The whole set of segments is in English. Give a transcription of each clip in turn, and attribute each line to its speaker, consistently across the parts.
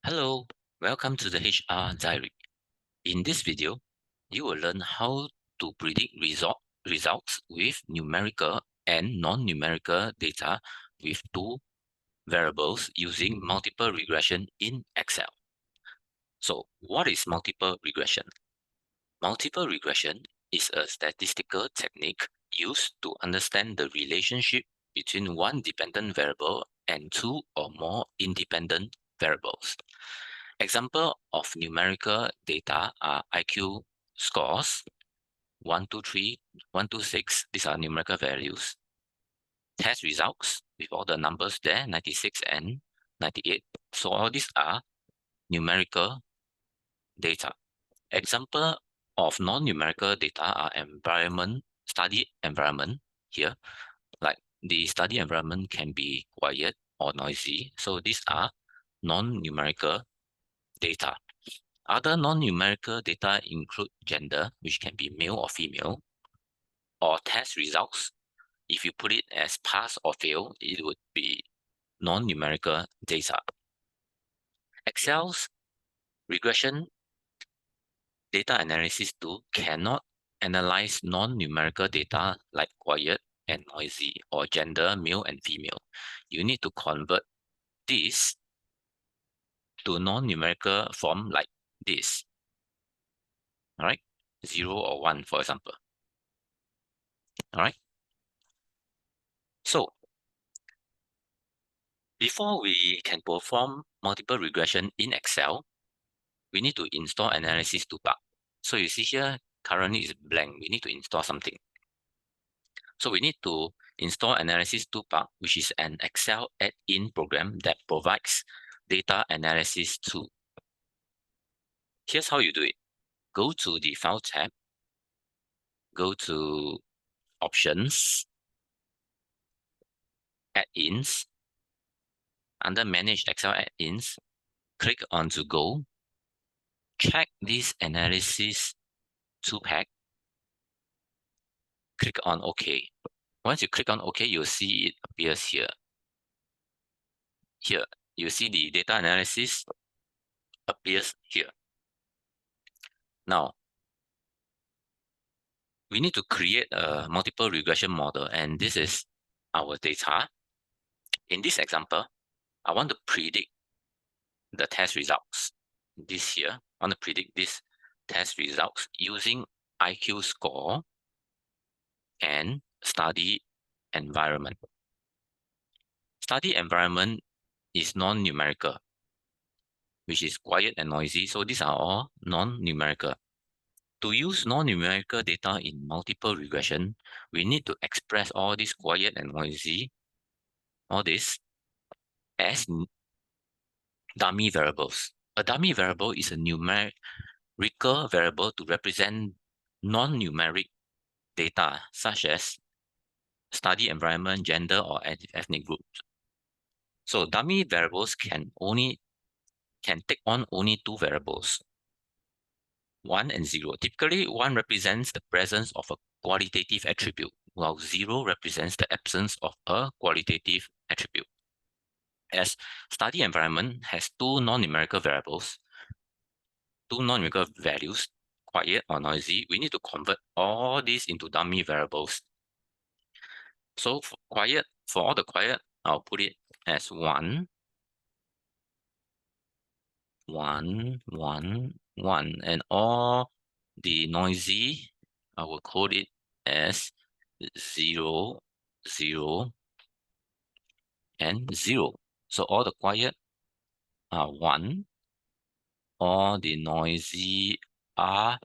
Speaker 1: Hello, welcome to the HR Diary. In this video, you will learn how to predict results with numerical and non-numerical data with two variables using multiple regression in Excel. So, what is multiple regression? Multiple regression is a statistical technique used to understand the relationship between one dependent variable and two or more independent variables. Example of numerical data are IQ scores, 123, 126, these are numerical values. Test results with all the numbers there, 96 and 98. So all these are numerical data. Example of non-numerical data are study environment here. Like the study environment can be quiet or noisy. So these are non-numerical data. Other non-numerical data include gender, which can be male or female, or test results. If you put it as pass or fail, it would be non-numerical data. Excel's regression data analysis tool cannot analyze non-numerical data like quiet and noisy or gender, male and female. You need to convert this to non-numerical form like this. All right, 0 or 1, for example. All right. So before we can perform multiple regression in Excel, we need to install analysis ToolPak. So you see here, currently it's blank. We need to install something. So we need to install analysis ToolPak, which is an Excel add-in program that provides data analysis tool. Here's how you do it. Go to the File tab, go to Options, Add-ins. Under Manage Excel Add-ins, click on to Go. Check this analysis ToolPak. Click on OK. Once you click on OK, you'll see it appears here. Here, you see the data analysis appears here. Now, we need to create a multiple regression model, and this is our data. In this example, I want to predict the test results. This here, I want to predict this test results using IQ score and study environment. Study environment is non-numerical, which is quiet and noisy. So these are all non-numerical. To use non-numerical data in multiple regression, we need to express all this quiet and noisy, all this, as dummy variables. A dummy variable is a numerical variable to represent non-numeric data, such as study environment, gender, or ethnic groups. So dummy variables can take on only two variables, 1 and 0. Typically, 1 represents the presence of a qualitative attribute, while 0 represents the absence of a qualitative attribute. As study environment has two non-numerical variables, two non-numerical values, quiet or noisy, we need to convert all these into dummy variables. So for all the quiet, I'll put it as 1, 1, 1, 1, and all the noisy, I will code it as 0, 0, and 0. So all the quiet are 1, all the noisy are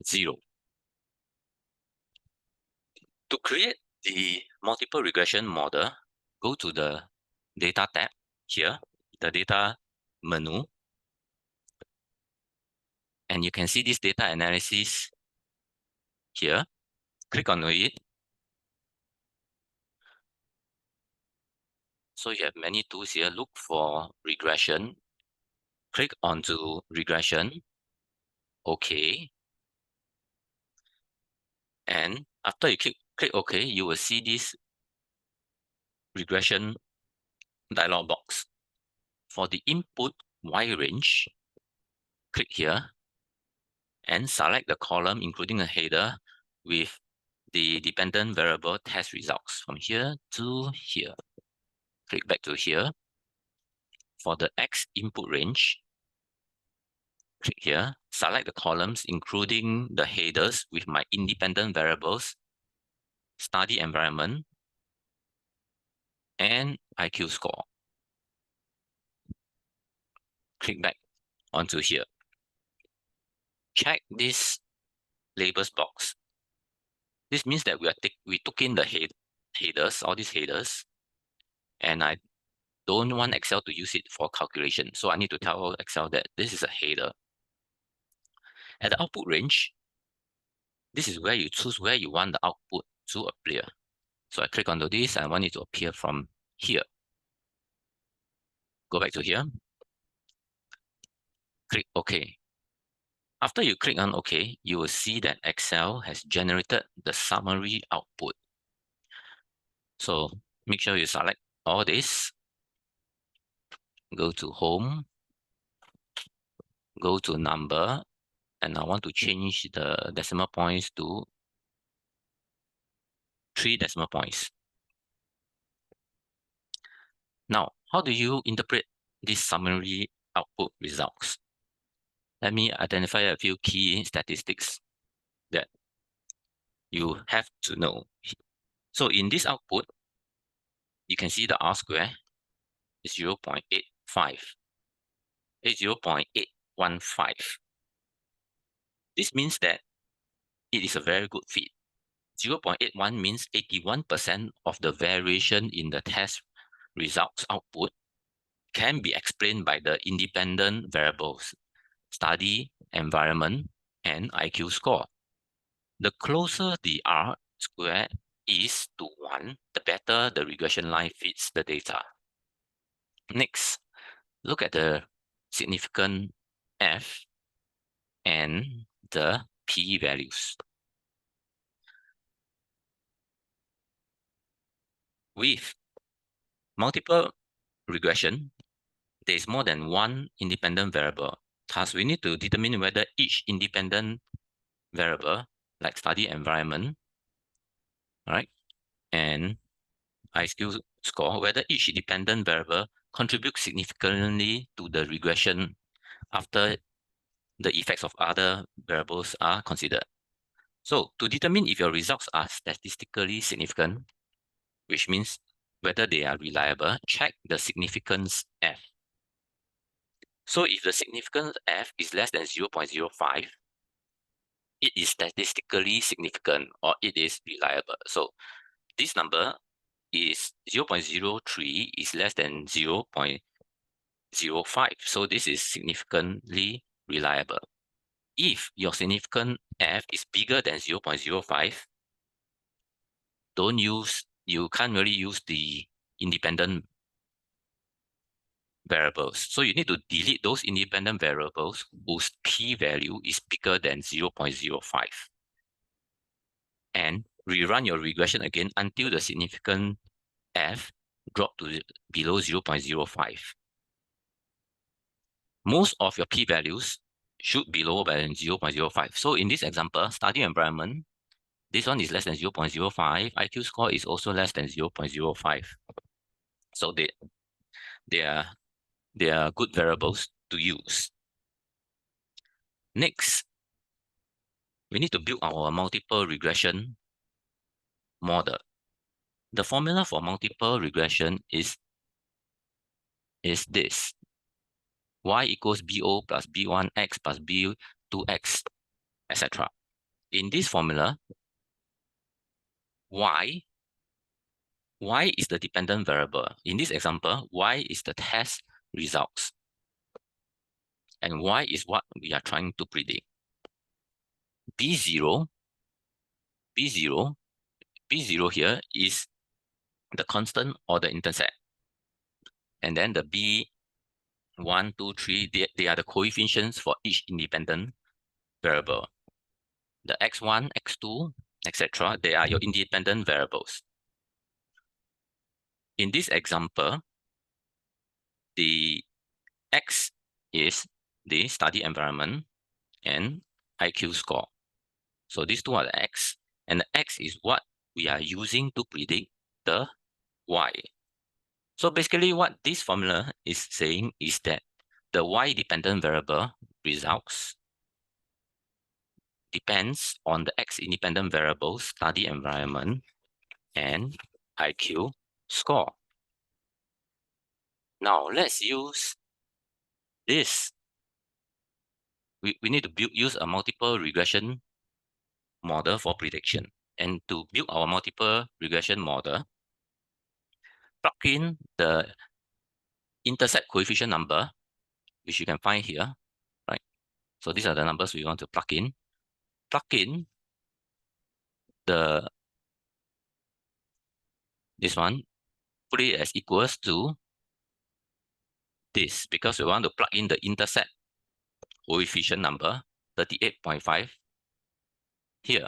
Speaker 1: 0. To create the multiple regression model, go to the Data tab here, the Data menu, and you can see this data analysis here. Click on it. So you have many tools here. Look for regression. Click onto regression. OK. And after you click OK, you will see this regression dialog box. for the input Y range, click here and select the column including a header with the dependent variable test results from here to here. Click back to here. For the X input range, click here, select the columns including the headers with my independent variables, study environment, and IQ score. Click back onto here. Check this labels box. This means that we took in the headers, all these headers, and I don't want Excel to use it for calculation. So I need to tell Excel that this is a header. At the output range, this is where you choose where you want the output to appear. So I click onto this, I want it to appear from here. Go back to here. Click OK. After you click on OK, you will see that Excel has generated the summary output. So make sure you select all this. Go to Home. Go to Number. And I want to change the decimal points to 3 decimal points. Now, how do you interpret this summary output results? Let me identify a few key statistics that you have to know. So in this output, you can see the R square is 0.85. It's 0.815. This means that it is a very good fit. 0.81 means 81% of the variation in the test results output can be explained by the independent variables, study, environment, and IQ score. The closer the R square is to 1, the better the regression line fits the data. Next, look at the significant F and the P values. With multiple regression, there is more than one independent variable. Thus, we need to determine whether each independent variable, like study environment, right, and IQ score, whether each dependent variable contributes significantly to the regression after the effects of other variables are considered. So to determine if your results are statistically significant, which means whether they are reliable, check the significance F. So if the significance F is less than 0.05, it is statistically significant or it is reliable. So this number is 0.03 is less than 0.05. So this is significantly reliable. If your significant F is bigger than 0.05, you can't really use the independent variables. So you need to delete those independent variables whose p-value is bigger than 0.05. And rerun your regression again until the significant F drop to below 0.05. Most of your p-values should be lower than 0.05. So in this example, study environment, this one is less than 0.05. IQ score is also less than 0.05. So they are good variables to use. Next, we need to build our multiple regression model. The formula for multiple regression is this. Y equals BO plus B1X plus B2X, etc. In this formula, Y is the dependent variable. In this example, Y is the test results. And Y is what we are trying to predict. B0 here is the constant or the intercept. And then the B1, 2, 3, they are the coefficients for each independent variable. The X1, X2, etc., they are your independent variables. In this example, the X is the study environment and IQ score. So these two are the X, and the X is what we are using to predict the Y. So basically what this formula is saying is that the Y-dependent variable results depends on the X-independent variable study environment and IQ score. Now let's use this. We need to use a multiple regression model for prediction. And to build our multiple regression model, plug in the intercept coefficient number, which you can find here, right? So these are the numbers we want to plug in. Plug in this one, put it as equals to this, because we want to plug in the intercept coefficient number, 38.5 here.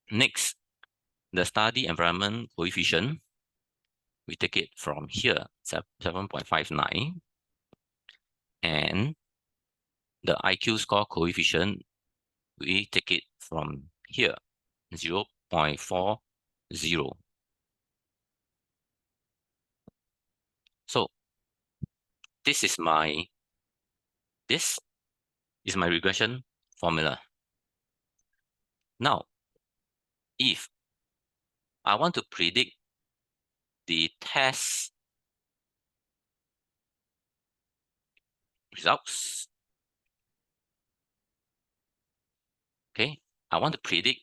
Speaker 1: Next, the study environment coefficient, we take it from here, 7.59. And the IQ score coefficient, we take it from here, 0.40. So this is my regression formula. Now, if I want to predict the test results, okay, I want to predict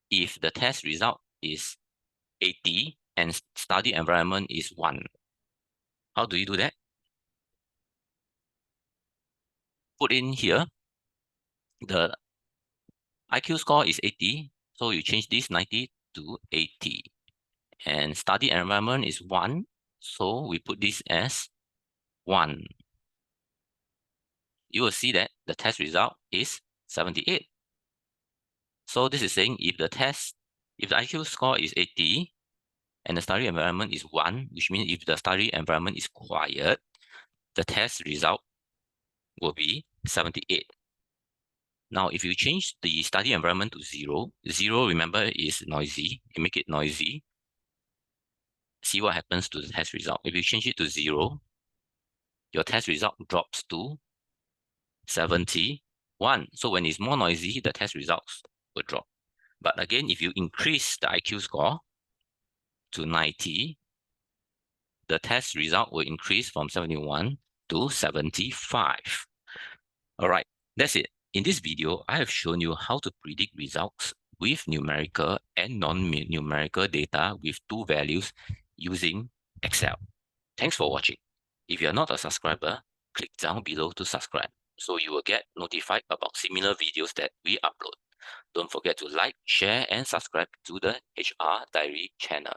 Speaker 1: if the test result is 80 and study environment is 1. How do you do that? Put in here, the IQ score is 80, so you change this 90 to 80. And study environment is 1, so we put this as 1. You will see that the test result is 78. So this is saying if the IQ score is 80 and the study environment is 1, which means if the study environment is quiet, the test result will be 78. Now, if you change the study environment to 0, 0, remember, is noisy. You make it noisy. See what happens to the test result. If you change it to 0, your test result drops to 71. So when it's more noisy, the test results will drop. But again, if you increase the IQ score to 90, the test result will increase from 71 to 75. All right, that's it. In this video, I have shown you how to predict results with numerical and non-numerical data with two values using Excel. Thanks for watching. If you are not a subscriber, click down below to subscribe so you will get notified about similar videos that we upload. Don't forget to like, share, and subscribe to the HR Diary channel.